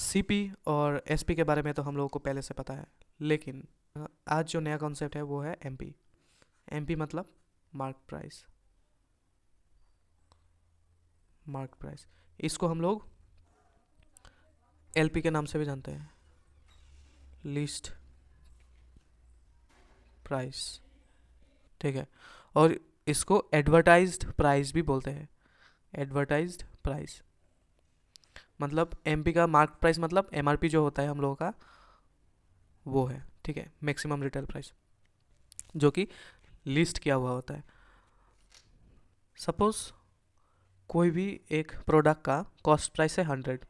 CP और SP के बारे में तो हम लोगों को पहले से पता है, लेकिन आज जो नया कॉन्सेप्ट है वो है एमपी। एमपी मतलब मार्क प्राइस। मार्क प्राइस इसको हम लोग एलपी के नाम से भी जानते हैं, लिस्ट प्राइस। ठीक है। और इसको एडवर्टाइज्ड प्राइस भी बोलते हैं, एडवर्टाइज्ड प्राइस। मतलब एमपी का मार्क प्राइस मतलब एमआरपी जो होता है हम लोगों का वो है, ठीक है, मैक्सिमम रिटेल प्राइस, जो कि लिस्ट किया हुआ होता है। सपोज कोई भी एक प्रोडक्ट का कॉस्ट प्राइस है 100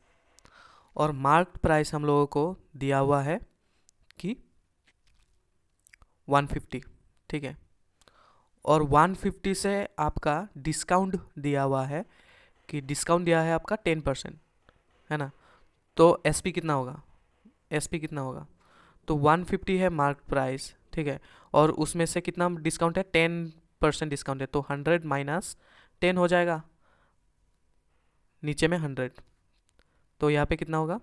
और मार्क प्राइस हम लोगों को दिया हुआ है कि 150, ठीक है। और 150 से आपका डिस्काउंट दिया हुआ है कि डिस्काउंट दिया है आपका 10%, है ना। तो एसपी कितना होगा, एसपी कितना होगा, तो 150 है मार्क प्राइस, ठीक है। और उसमें से कितना डिस्काउंट है, 10% डिस्काउंट है, तो 100 माइनस 10 हो जाएगा, नीचे में 100। तो यहाँ पे कितना होगा,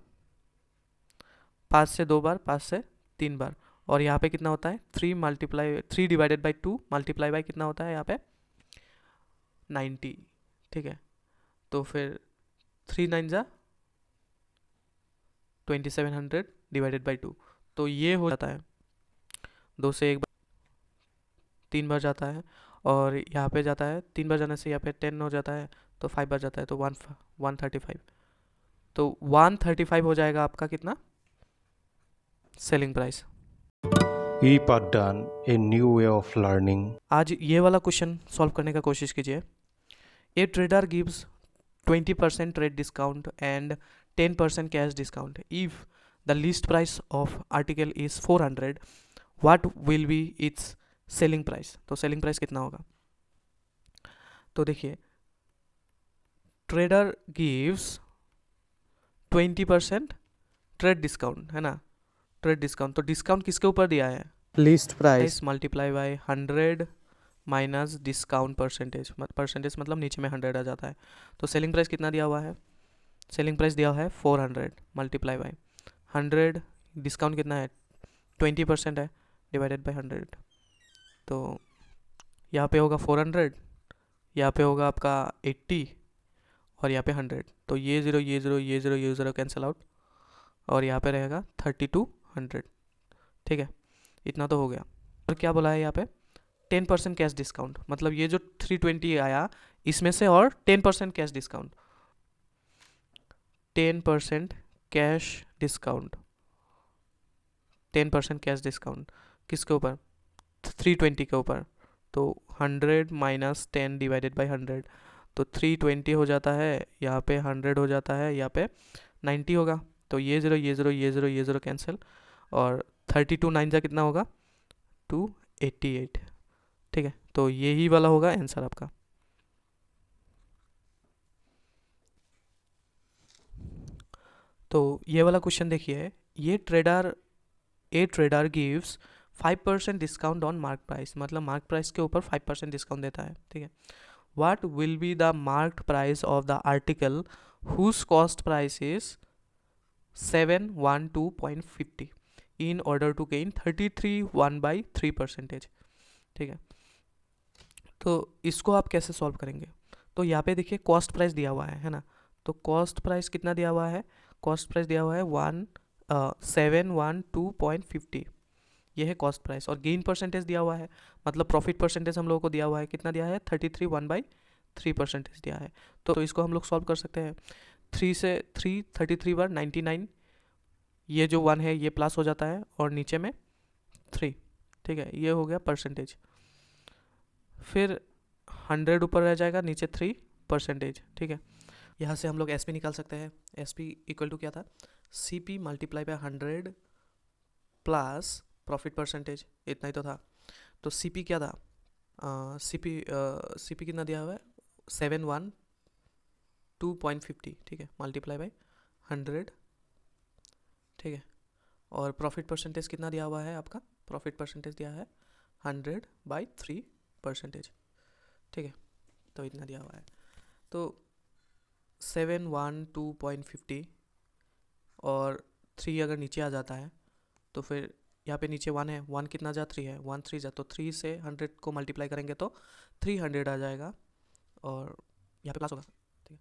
5 से 2 बार, 5 से 3 बार। और यहाँ पे कितना होता है, 3 डिवाइडेड बाई 2 मल्टीप्लाई बाई कितना होता है यहाँ पे 90, ठीक है। तो फिर 3 9 जा 2700 डिवाइडेड बाई 2, तो ये हो जाता है 2 से 1 बार 3 बार जाता है। और यहाँ पे जाता है 3 बार जाने से यहाँ पे 10 हो जाता है, तो 5 बार जाता है, तो 135। तो 135 हो जाएगा आपका कितना, selling price. ePattern, a new way of learning. आज ये वाला क्वेश्चन सॉल्व करने का कोशिश कीजिए। ए trader gives 20% trade discount and 10% cash discount if the list price of article is 400, what will B it's selling price. तो सेलिंग प्राइस कितना होगा, तो देखिए ट्रेडर गिव्स 20% ट्रेड डिस्काउंट, है ना, ट्रेड डिस्काउंट। तो डिस्काउंट किसके ऊपर दिया है, List price. Multiply by 100 minus discount percentage, percentage मतलब नीचे में 100 आ जाता है। तो सेलिंग प्राइस कितना दिया हुआ है, सेलिंग प्राइस दिया हुआ है 400 मल्टीप्लाई बाय 100, डिस्काउंट कितना है 20% है, डिवाइडेड बाय 100। तो यहाँ पे होगा 400, यहाँ पे होगा आपका 80 और यहाँ पे 100। तो ये ज़ीरो ये ज़ीरो ये ज़ीरो ये ज़ीरो कैंसिल आउट, और यहाँ पे रहेगा 3200, ठीक है। इतना तो हो गया। और क्या बोला है यहाँ पे, 10% कैश डिस्काउंट, मतलब ये जो 320 आया इसमें से और 10% cash discount, 10% cash discount, 10% cash discount किसके ऊपर, 320 के ऊपर। तो 100 माइनस 10 डिवाइडेड बाई 100, तो 320 हो जाता है, यहाँ पे 100 हो जाता है, यहाँ पे 90 होगा। तो ये ज़ीरो ये ज़ीरो ये ज़ीरो ये ज़ीरो कैंसिल, और 32 9 जा कितना होगा 288, ठीक है। तो यही वाला होगा आंसर आपका। तो ये वाला क्वेश्चन देखिए, ये trader a trader gives 5% discount on mark price, मतलब मार्क प्राइस के ऊपर 5% डिस्काउंट देता है, ठीक है। What will be the mark price of the article whose cost price is 712.50 in order to gain 33.1/3%, ठीक है। तो इसको आप कैसे सॉल्व करेंगे, तो यहाँ पे देखिए कॉस्ट प्राइस दिया हुआ है ना। तो कॉस्ट प्राइस कितना दिया हुआ है, कॉस्ट प्राइस दिया हुआ है 712.50, ये है कॉस्ट प्राइस। और गेन परसेंटेज दिया हुआ है, मतलब प्रॉफिट परसेंटेज हम लोगों को दिया हुआ है, कितना दिया है 33.1/3% दिया है। तो इसको हम लोग सॉल्व कर सकते हैं। 3 से 3 33 बार 99, ये जो 1 है ये प्लस हो जाता है, और नीचे में 3, ठीक है, ये हो गया परसेंटेज। फिर 100 ऊपर रह जाएगा, नीचे 3%, ठीक है। यहाँ से हम लोग एस पी निकाल सकते हैं। एस पी इक्वल टू क्या था, C P multiply by 100 plus profit percentage, इतना ही तो था। तो सी पी क्या था, सी पी कितना दिया हुआ है 712.50, ठीक है, मल्टीप्लाई बाय 100, ठीक है। और प्रॉफिट परसेंटेज कितना दिया हुआ है आपका, प्रॉफिट परसेंटेज दिया है 100/3%, ठीक है। तो इतना दिया हुआ है। तो 712.50 और 3 अगर नीचे आ जाता है तो फिर यहाँ पे नीचे 1 है, 1 कितना जा 3 है, 1 3 जा, तो 3 से 100 को मल्टीप्लाई करेंगे तो 300 आ जाएगा और यहाँ पे प्लस होगा, ठीक है,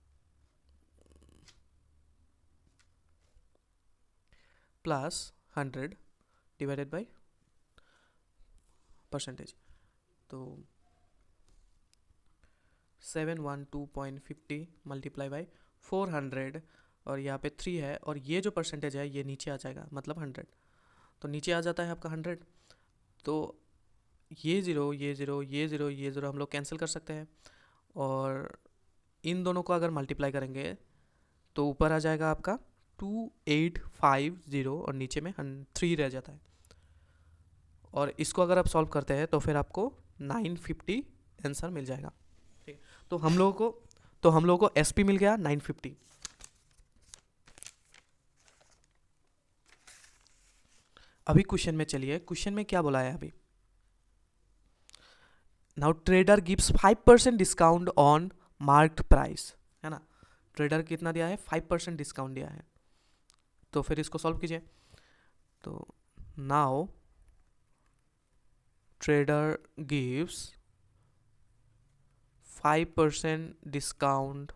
प्लस 100 डिवाइडेड बाई परसेंटेज, तो 712.50 मल्टीप्लाई बाई 400 और यहाँ पे 3 है और ये जो परसेंटेज है ये नीचे आ जाएगा, मतलब 100, तो नीचे आ जाता है आपका 100। तो ये ज़ीरो ये ज़ीरो ये ज़ीरो ये ज़ीरो हम लोग कैंसिल कर सकते हैं और इन दोनों को अगर मल्टीप्लाई करेंगे तो ऊपर आ जाएगा आपका 2850 और नीचे में 3 रह जाता है। और इसको अगर आप सॉल्व करते हैं तो फिर आपको 950 आंसर मिल जाएगा, ठीक है। तो हम लोगों को एसपी मिल गया 950। अभी क्वेश्चन में चलिए, क्वेश्चन में क्या बोला है अभी, now trader gives 5% discount on marked price, है ना। ट्रेडर कितना दिया है, 5% डिस्काउंट दिया है। तो फिर इसको सॉल्व कीजिए। तो now trader gives 5% discount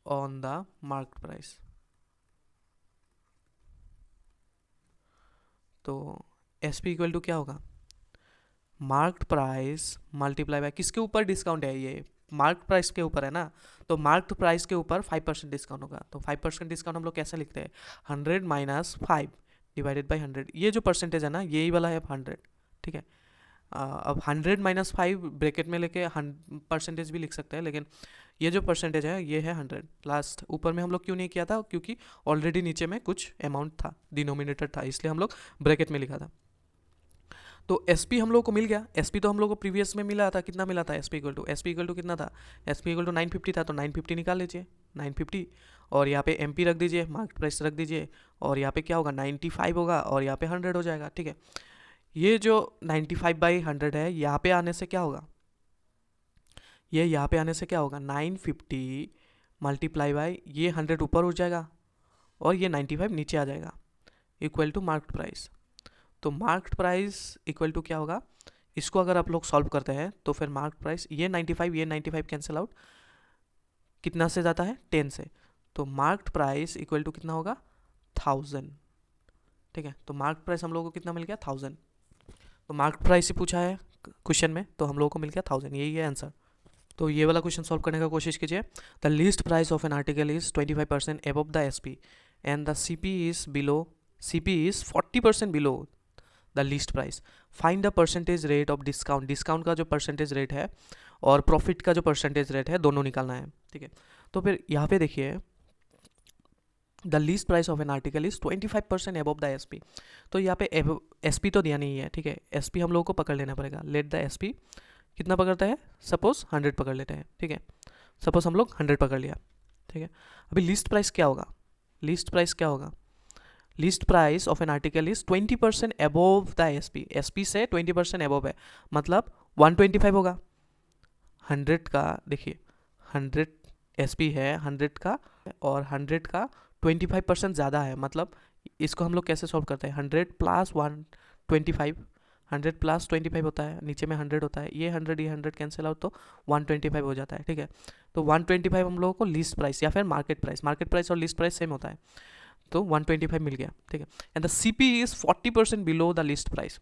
on the marked price, तो एस पी इक्वल टू क्या होगा, मार्क्ड प्राइस मल्टीप्लाई बाय किसके ऊपर डिस्काउंट है, ये मार्क्ड प्राइस के ऊपर है ना, तो मार्क्ड प्राइस के ऊपर 5% डिस्काउंट होगा। तो 5% डिस्काउंट हम लोग कैसे लिखते हैं, 100 माइनस 5 डिवाइडेड बाई 100, ये जो परसेंटेज है ना यही वाला है 100, ठीक है। अब 100 माइनस 5 ब्रैकेट में लेके परसेंटेज भी लिख सकते हैं, लेकिन ये जो परसेंटेज है ये है 100। लास्ट ऊपर में हम लोग क्यों नहीं किया था, क्योंकि ऑलरेडी नीचे में कुछ अमाउंट था, डिनोमिनेटर था, इसलिए हम लोग ब्रैकेट में लिखा था। तो एसपी हम लोग को मिल गया। एसपी तो हम लोग को प्रीवियस में मिला था, कितना मिला था, एसपी इक्वल टू कितना था, एसपी इक्वल टू 950 था, तो 950 निकाल लीजिए 950 और यहाँ पे एमपी रख दीजिए, मार्केट प्राइस रख दीजिए और यहाँ पे क्या होगा 95 होगा और यहाँ पे 100 हो जाएगा, ठीक है। ये जो 95/100 है यहाँ पे आने से क्या होगा, ये यहाँ पे आने से क्या होगा 950 मल्टीप्लाई बाई ये 100 ऊपर हो जाएगा और ये 95 नीचे आ जाएगा इक्वल टू मार्केट प्राइस। तो मार्केट प्राइस इक्वल टू क्या होगा, इसको अगर आप लोग सॉल्व करते हैं तो फिर मार्केट प्राइस ये 95 कैंसिल आउट, कितना से जाता है 10 से, तो मार्केट प्राइस इक्वल टू कितना होगा 1000, ठीक है। तो मार्केट प्राइस हम लोगों को कितना मिल गया 1000, तो मार्केट प्राइस ही पूछा है क्वेश्चन में, तो हम लोगों को मिल गया 1000, यही है आंसर। तो ये वाला क्वेश्चन सॉल्व करने का कोशिश कीजिए। The least price of an article is 25% above the SP and the CP is 40% below the least price. Find the percentage rate of discount, discount का जो परसेंटेज रेट है और प्रॉफिट का जो परसेंटेज रेट है दोनों निकालना है, ठीक है। तो फिर यहाँ पे देखिए the least price of an article is 25% above the SP, तो यहाँ पे एसपी तो दिया नहीं है, ठीक है। एसपी हम लोगों को पकड़ लेना पड़ेगा। लेट द एसपी कितना पकड़ता है, सपोज 100 पकड़ लेते हैं, ठीक है। सपोज हम लोग 100 पकड़ लिया, ठीक है। अभी लीस्ट प्राइस क्या होगा, लीस्ट प्राइस क्या होगा, least price of an article is 20% above the SP, SP से 20% अबोव है, मतलब 125 होगा। 100 का देखिए 100 एसपी है 100 का और 100 का 25% ज़्यादा है, मतलब इसको हम लोग कैसे सॉल्व करते हैं, 100 प्लस 125, 100 प्लस 25 होता है, नीचे में 100 होता है, ये 100 कैंसिल आउट तो 125 हो जाता है, ठीक है। तो 125 हम लोगों को लीस्ट प्राइस या फिर मार्केट प्राइस और लीस्ट प्राइस सेम होता है, तो 125 मिल गया, ठीक है। And the CP is 40% below the least price,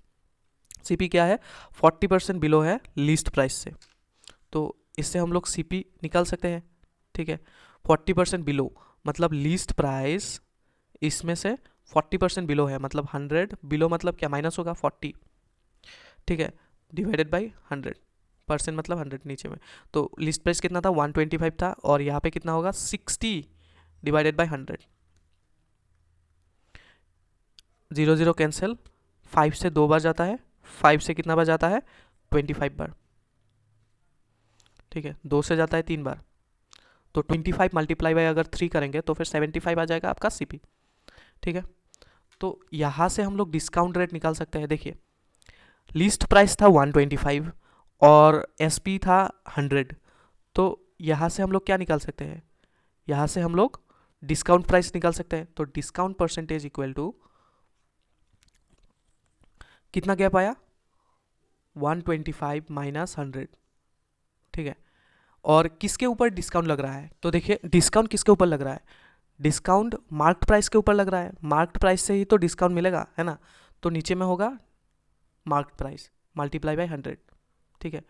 CP क्या है 40% बिलो है लीस्ट प्राइस से, तो इससे हम लोग सीपी निकाल सकते हैं, ठीक है। 40% बिलो मतलब लीस्ट प्राइस इसमें से 40% बिलो है, मतलब 100 बिलो मतलब क्या माइनस होगा 40, ठीक है, डिवाइडेड बाई 100% मतलब 100 नीचे में, तो लिस्ट प्राइस कितना था 125 था और यहाँ पे कितना होगा 60 डिवाइडेड बाई 100, 0 0 कैंसिल, 5 से 2 बार जाता है, 5 से कितना बार जाता है 25 बार, ठीक है, 2 से जाता है 3 बार, तो 25 मल्टीप्लाई बाई अगर 3 करेंगे तो फिर 75 आ जाएगा आपका सीपी, ठीक है। तो यहाँ से हम लोग डिस्काउंट रेट निकाल सकते हैं। देखिए लिस्ट प्राइस था 125 और एसपी था 100, तो यहाँ से हम लोग क्या निकाल सकते हैं, यहाँ से हम लोग डिस्काउंट प्राइस निकाल सकते हैं, तो डिस्काउंट परसेंटेज इक्वल टू कितना गैप आया 125 माइनस 100, ठीक है। और किसके ऊपर डिस्काउंट लग रहा है, तो देखिए डिस्काउंट किसके ऊपर लग रहा है, डिस्काउंट मार्क्ड प्राइस के ऊपर लग रहा है, मार्क्ड प्राइस से ही तो डिस्काउंट मिलेगा, है ना। तो नीचे में होगा मार्क्ड प्राइस मल्टीप्लाई बाय 100, ठीक है।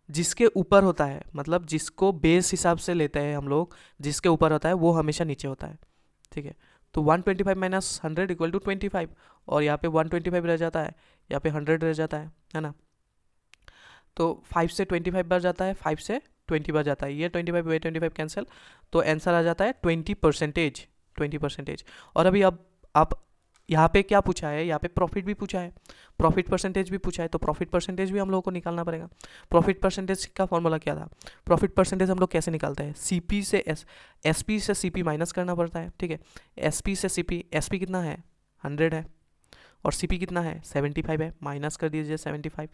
जिसके ऊपर होता है मतलब जिसको बेस हिसाब से लेते हैं हम लोग, जिसके ऊपर होता है वो हमेशा नीचे होता है, ठीक है। तो 125 माइनस 100 इक्वल टू 25, और यहाँ पे 125 रह जाता है, यहाँ पे 100 रह जाता है ना। तो 5 से 25 बढ़ जाता है, 5 से 20 बढ़ जाता है, ये 25 ये 25 कैंसिल, तो आंसर आ जाता है 20%। और अभी अब आप यहाँ पे क्या पूछा है, यहाँ पे प्रॉफिट भी पूछा है, प्रॉफिट परसेंटेज भी पूछा है, तो प्रॉफिट परसेंटेज भी हम लोगों को निकालना पड़ेगा। प्रॉफिट परसेंटेज का फॉर्मूला क्या था, प्रॉफिट परसेंटेज हम लोग कैसे निकालते हैं, सीपी से एसपी से सीपी माइनस करना पड़ता है, ठीक है। एसपी से सीपी, एसपी कितना है 100 है, और सीपी कितना है 75 है, माइनस कर दीजिए 75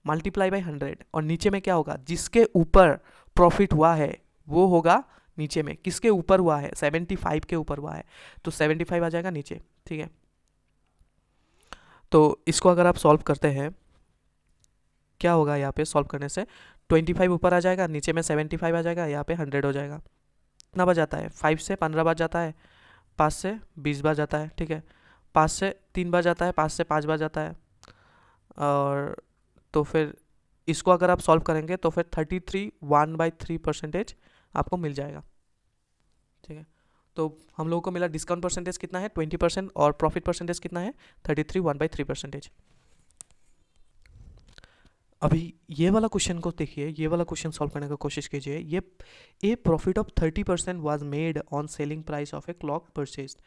मल्टीप्लाई बाय 100, और नीचे में क्या होगा, जिसके ऊपर प्रॉफिट हुआ है वो होगा नीचे में, किसके ऊपर हुआ है 75 के ऊपर हुआ है, तो 75 आ जाएगा नीचे, ठीक है। तो इसको अगर आप सॉल्व करते हैं क्या होगा, यहाँ पे सॉल्व करने से 25 ऊपर आ जाएगा, नीचे में 75 आ जाएगा, यहाँ पे 100 हो जाएगा। कितना बार जाता है, 5 से 15 बार जाता है, 5 से 20 बार जाता है, ठीक है, 5 से 3 बार जाता है, 5 से 5 बार जाता है, और तो फिर इसको अगर आप सॉल्व करेंगे तो फिर 33 1/3% आपको मिल जाएगा, ठीक है। तो हम लोगों को मिला डिस्काउंट परसेंटेज कितना है 20%, और प्रॉफिट परसेंटेज कितना है 33 1/3%। अभी ये वाला क्वेश्चन को देखिए, ये वाला क्वेश्चन सॉल्व करने का कोशिश कीजिए। ये a profit of 30% was made on selling price of a clock purchased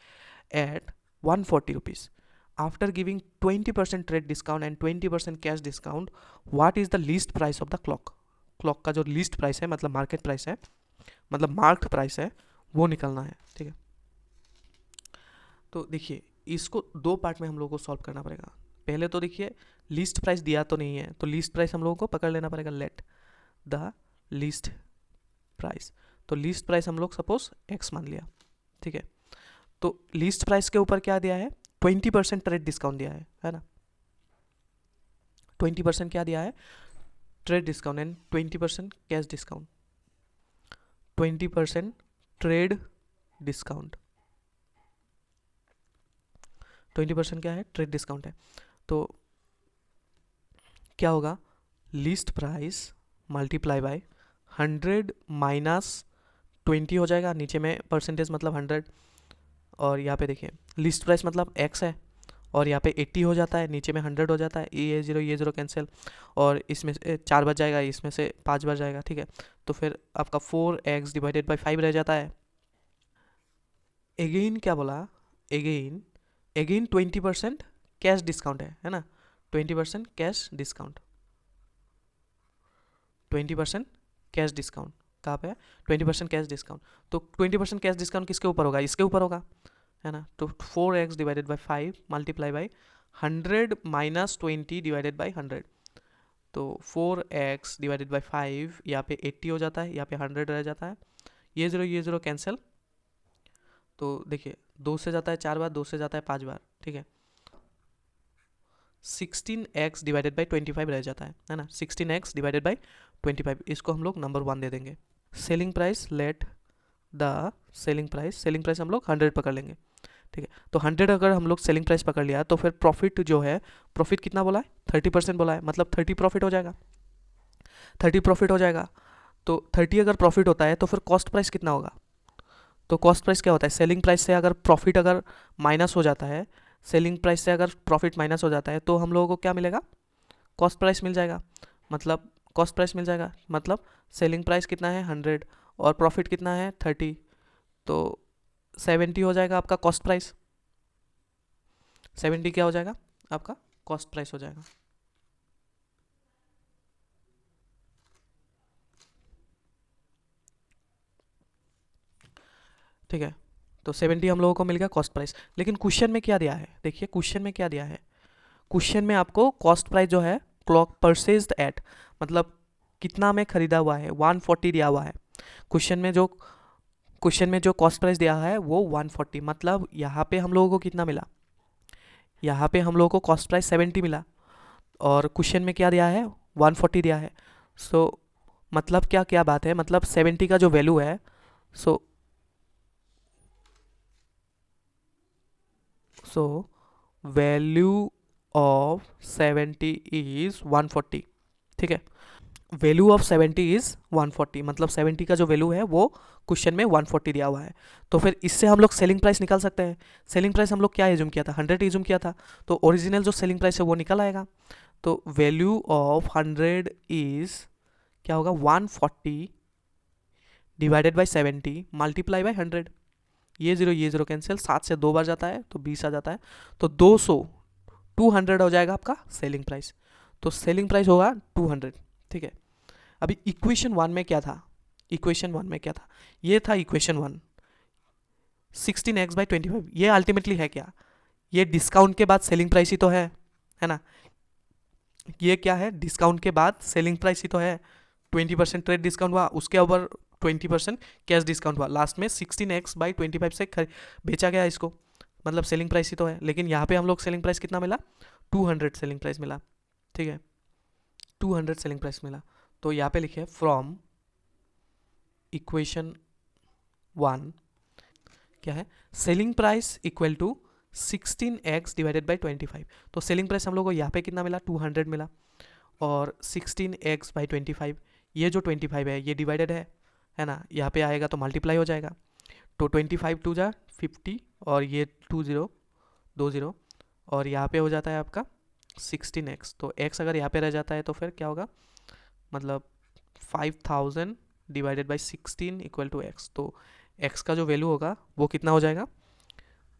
at 140 rupees after giving 20% trade discount and 20% cash discount, what is the least price of the clock. Clock का जो least price है मतलब market price है, मतलब marked price है, वो निकलना है, ठीक है। तो देखिए इसको दो पार्ट में हम लोगों को सॉल्व करना पड़ेगा। पहले तो देखिए लीस्ट प्राइस दिया तो नहीं है, तो लीस्ट प्राइस हम लोगों को पकड़ लेना पड़ेगा, लेट द लीस्ट प्राइस। तो लीस्ट प्राइस हम लोग सपोज एक्स मान लिया, ठीक है। तो लीस्ट प्राइस के ऊपर क्या दिया है 20% ट्रेड डिस्काउंट दिया है ना। 20% क्या दिया है trade discount and 20% cash discount. 20% trade discount, 20% क्या है ट्रेड डिस्काउंट है, तो क्या होगा least price multiply by 100 minus 20 हो जाएगा, नीचे में परसेंटेज मतलब 100, और यहाँ पे देखिए लीस्ट प्राइस मतलब x है, और यहाँ पे 80 हो जाता है, नीचे में 100 हो जाता है, ये 0 कैंसिल, और इसमें से 4 बच जाएगा, इसमें से 5 बच जाएगा, ठीक है। तो फिर आपका 4x डिवाइडेड बाई 5 रह जाता है। एगेन क्या बोला, एगेन 20% कैश डिस्काउंट है ना, 20% कैश डिस्काउंट, 20% कैश डिस्काउंट कहाँ पे है 20% कैश डिस्काउंट। तो 20% कैश डिस्काउंट किसके ऊपर होगा, इसके ऊपर होगा, है ना। तो 4x divided by 5 multiply by 100 minus 20 divided by 100, तो 4x डिवाइडेड बाई 5 यहाँ पे 80 हो जाता है, यहाँ पे 100 रह जाता है, ये 0 कैंसिल, तो देखिए 2 से जाता है 4 बार, 2 से जाता है 5 बार, ठीक है। 16x डिवाइडेड बाई 25 रह जाता है ना, 16x डिवाइडेड बाई 25, इसको हम लोग नंबर 1 दे देंगे। Selling price let the selling price हम लोग 100 पकड़ लेंगे, ठीक है। तो 100 अगर हम लोग सेलिंग प्राइस पकड़ लिया तो फिर प्रॉफिट जो है, प्रॉफिट कितना बोला है 30% बोला है, मतलब 30 प्रॉफिट हो जाएगा, 30 प्रॉफिट हो जाएगा। तो 30 अगर प्रॉफिट होता है तो फिर कॉस्ट प्राइस कितना होगा, तो कॉस्ट प्राइस क्या होता है सेलिंग प्राइस से अगर प्रॉफिट अगर माइनस हो जाता है, सेलिंग प्राइस से अगर प्रॉफिट माइनस हो जाता है तो हम लोगों को क्या मिलेगा कॉस्ट प्राइस मिल जाएगा, मतलब कॉस्ट प्राइस मिल जाएगा, मतलब सेलिंग प्राइस कितना है 100 और प्रॉफिट कितना है 30, तो 70 हो जाएगा आपका कॉस्ट प्राइस, 70 क्या हो जाएगा आपका कॉस्ट प्राइस हो जाएगा। ठीक है, तो 70 हम लोगों को मिल गया कॉस्ट प्राइस। लेकिन क्वेश्चन में क्या दिया है, देखिए क्वेश्चन में क्या दिया है, क्वेश्चन में आपको कॉस्ट प्राइस जो है क्लॉक परचेज्ड एट, मतलब कितना में खरीदा हुआ है 140 दिया हुआ है। क्वेश्चन में जो क्वेश्चन में जो कॉस्ट प्राइस दिया है वो 140, मतलब यहाँ पे हम लोगों को कितना मिला, यहाँ पे हम लोगों को कॉस्ट प्राइस 70 मिला और क्वेश्चन में क्या दिया है 140 दिया है। सो मतलब क्या क्या बात है, मतलब 70 का जो वैल्यू है, सो वैल्यू ऑफ 70 इज 140, ठीक है। वैल्यू ऑफ 70 इज 140, मतलब 70 का जो वैल्यू है वो क्वेश्चन में 140 दिया हुआ है। तो फिर इससे हम लोग सेलिंग प्राइस निकाल सकते हैं। सेलिंग प्राइस हम लोग क्या एज्यूम किया था, 100 एज्यूम किया था, तो ओरिजिनल जो सेलिंग प्राइस है वो निकल आएगा। तो वैल्यू ऑफ 100 इज क्या होगा, 140 डिवाइडेड बाई 70 मल्टीप्लाई बाई 100। ये जीरो कैंसिल, 7 से 2 बार जाता है तो 20 आ जाता है, तो 200 हो जाएगा आपका सेलिंग प्राइस। तो सेलिंग प्राइस होगा 200, ठीक है। अभी इक्वेशन 1 में क्या था, इक्वेशन 1 में क्या था, ये था इक्वेशन 1 16x/25। ये अल्टीमेटली है क्या, ये डिस्काउंट के बाद सेलिंग प्राइस ही तो है ना। ये क्या है, डिस्काउंट के बाद सेलिंग प्राइस ही तो है। 20% ट्रेड डिस्काउंट हुआ, उसके ऊपर 20% कैश डिस्काउंट हुआ, लास्ट में 16x/25 से बेचा गया इसको, मतलब सेलिंग प्राइस ही तो है। लेकिन यहाँ पे हम लोग सेलिंग प्राइस कितना मिला, 200 सेलिंग प्राइस मिला, ठीक है, 200 सेलिंग प्राइस मिला। तो यहाँ पे लिखे फ्रॉम इक्वेशन 1 क्या है, selling price equal to 16x divided by 25। तो सेलिंग प्राइस हम लोग को यहाँ पे कितना मिला, 200 मिला, और 16x/25, ये जो 25 है ये डिवाइडेड है ना, यहाँ पे आएगा तो मल्टीप्लाई हो जाएगा। तो 25 2 जा 50 और ये 20 और यहाँ पे हो जाता है आपका 16x। तो x अगर यहाँ पे रह जाता है तो फिर क्या होगा, मतलब 5000 divided by 16 equal to x। तो x का जो वैल्यू होगा वो कितना हो जाएगा,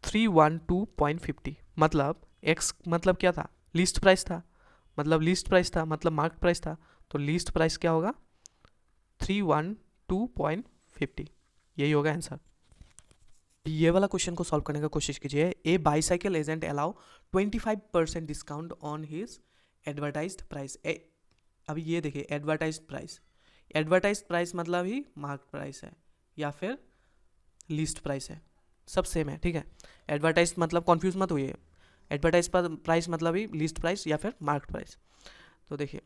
312.50। मतलब x मतलब क्या था, लीस्ट प्राइस था, मतलब लीस्ट प्राइस था, मतलब मार्केट प्राइस था। तो लीस्ट प्राइस क्या होगा, 312.50, यही होगा आंसर। ये वाला क्वेश्चन को सॉल्व करने का कोशिश कीजिए। A bicycle agent allow 25% discount on his advertised price. अभी ये देखिए एडवर्टाइज्ड प्राइस मतलब ही मार्केट प्राइस है या फिर लीस्ट प्राइस है, सब सेम है, ठीक है। एडवर्टाइज मतलब कन्फ्यूज मत हुई, एडवर्टाइज प्राइस मतलब ही लीस्ट प्राइस या फिर मार्केट प्राइस। तो देखिए,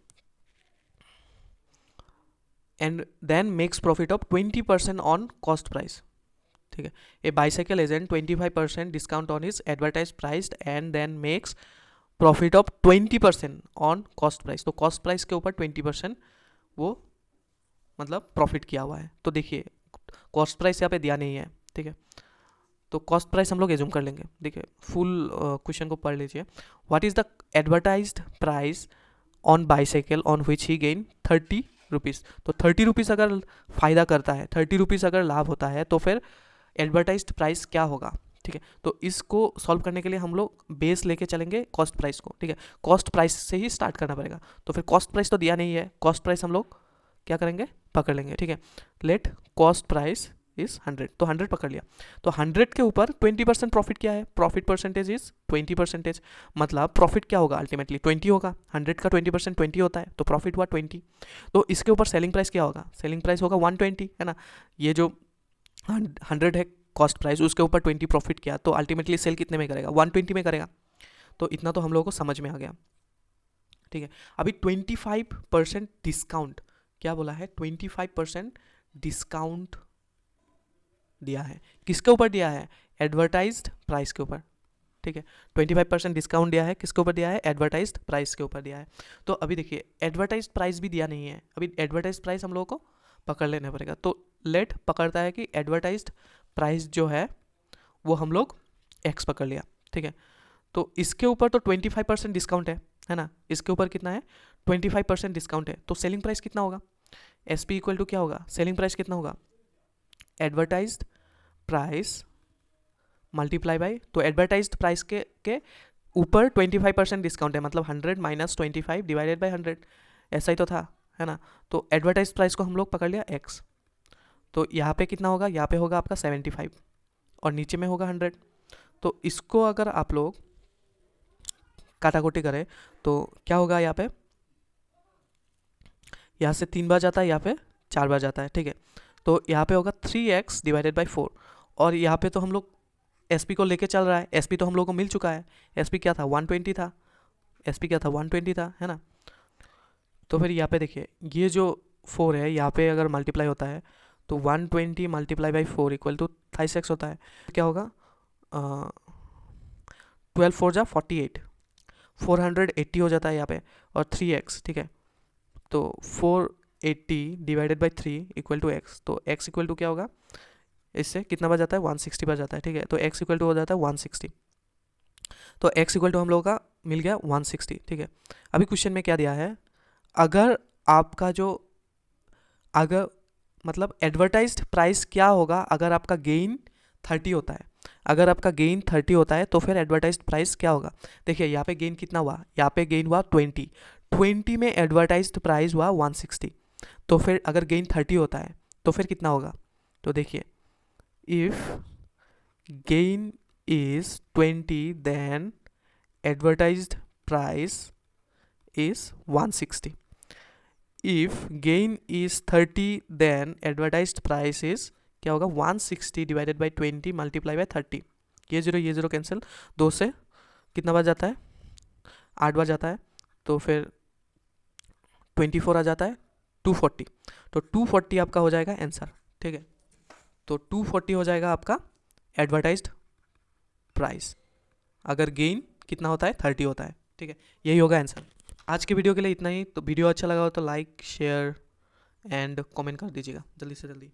and then makes profit of 20% on cost price, ठीक है। A bicycle agent 25% discount on his advertise price and then makes profit of 20% on cost price. तो कॉस्ट प्राइस के ऊपर 20% वो मतलब प्रॉफिट किया हुआ है। तो देखिए कॉस्ट प्राइस यहाँ पे दिया नहीं है, ठीक है, तो कॉस्ट प्राइस हम लोग एज्यूम कर लेंगे। देखिए फुल क्वेश्चन को पढ़ लीजिए। What is the advertised price on bicycle on which he gain 30 rupees. तो 30 रुपीज़ अगर फ़ायदा करता है, 30 रुपीज़ अगर लाभ होता है तो फिर एडवर्टाइज्ड प्राइस क्या होगा, ठीक है। तो इसको सॉल्व करने के लिए हम लोग बेस लेके चलेंगे कॉस्ट प्राइस को, ठीक है। कॉस्ट प्राइस से ही स्टार्ट करना पड़ेगा। तो फिर कॉस्ट प्राइस तो दिया नहीं है, कॉस्ट प्राइस हम लोग क्या करेंगे, पकड़ लेंगे, ठीक है। लेट कॉस्ट प्राइस इज 100, तो 100 पकड़ लिया। तो 100 के ऊपर 20% प्रॉफिट क्या है, प्रॉफिट परसेंटेज इज 20%, मतलब प्रॉफिट क्या होगा अल्टीमेटली 20 होगा। 100 का 20% 20 होता है, तो प्रॉफिट हुआ 20। तो इसके ऊपर सेलिंग प्राइस क्या होगा, सेलिंग प्राइस होगा 120, है ना। ये जो 100 है कॉस्ट प्राइस, उसके ऊपर 20 प्रॉफिट किया, तो अल्टीमेटली सेल कितने में करेगा, 120 में करेगा। तो इतना तो हम लोगों को समझ में आ गया, ठीक है। अभी 25% डिस्काउंट, क्या बोला है, 25% डिस्काउंट दिया है, किसके ऊपर दिया है, एडवर्टाइज्ड प्राइस के ऊपर, ठीक है। 25% डिस्काउंट दिया है, किसके ऊपर दिया है, एडवर्टाइज्ड प्राइस के ऊपर दिया है। तो अभी देखिए एडवर्टाइज्ड प्राइस भी दिया नहीं है, अभी एडवर्टाइज्ड प्राइस हम लोगों को पकड़ लेना पड़ेगा। तो लेट पकड़ता है कि एडवर्टाइज्ड प्राइस जो है वो हम लोग एक्स पकड़ लिया, ठीक है। तो इसके ऊपर तो 25% डिस्काउंट है ना, इसके ऊपर कितना है, 25% डिस्काउंट है। तो सेलिंग प्राइस कितना होगा, एस पी इक्वल टू क्या होगा, सेलिंग प्राइस कितना होगा, एडवर्टाइज्ड प्राइस मल्टीप्लाई बाई, तो एडवर्टाइज्ड प्राइस के ऊपर 25% डिस्काउंट है, मतलब 100 माइनस 25 डिवाइडेड बाई 100, ऐसा ही तो था, है ना। तो एडवर्टाइज प्राइस को हम लोग पकड़ लिया x। तो यहाँ पे कितना होगा, यहाँ पे होगा आपका 75 और नीचे में होगा 100। तो इसको अगर आप लोग काटाकोटी करें तो क्या होगा, यहाँ पे यहाँ से 3 बार जाता है, यहाँ पे 4 बार जाता है, ठीक है। तो यहाँ पे होगा 3x डिवाइडेड बाई 4, और यहाँ पे तो हम लोग SP को लेके चल रहा है, SP तो हम लोग को मिल चुका है, SP क्या था 120 था, SP क्या था 120 था, है ना। तो फिर यहाँ पे देखिए ये जो 4 है यहाँ पे अगर मल्टीप्लाई होता है तो 120 मल्टीप्लाई बाई 4 इक्वल टू 36 होता है, क्या होगा 12 4 जा 48, 480 हो जाता है यहाँ पे, और 3x, ठीक है। तो 480 divided by 3 equal to x, तो x इक्वल टू क्या होगा, इससे कितना बच जाता है 160 बच जाता है, ठीक है। तो x इक्वल टू हो जाता है 160, तो x इक्वल टू हम लोगों का मिल गया 160, ठीक है। अभी क्वेश्चन में क्या दिया है, अगर आपका जो अगर मतलब एडवर्टाइज्ड प्राइस क्या होगा अगर आपका गेन 30 होता है, अगर आपका गेन 30 होता है तो फिर एडवर्टाइज्ड प्राइस क्या होगा। देखिए यहाँ पे गेन कितना हुआ, यहाँ पे गेन हुआ 20 में एडवर्टाइज्ड प्राइस हुआ 160, तो फिर अगर गेन 30 होता है तो फिर कितना होगा। तो देखिए if gain is 20 then advertised price is 160. If gain is 30 then advertised price is क्या होगा 160 डिवाइडेड बाई 20 मल्टीप्लाई बाई 30, ये जीरो कैंसिल, 2 से कितना बच जाता है 8 बच जाता है, तो फिर 24 आ जाता है 240, तो 240 आपका हो जाएगा आंसर, ठीक है। तो 240 हो जाएगा आपका एडवर्टाइज्ड प्राइस अगर गेन कितना होता है 30 होता है, ठीक है। यही होगा आंसर। आज के वीडियो के लिए इतना ही। तो वीडियो अच्छा लगा हो तो लाइक शेयर एंड कमेंट कर दीजिएगा जल्दी से जल्दी।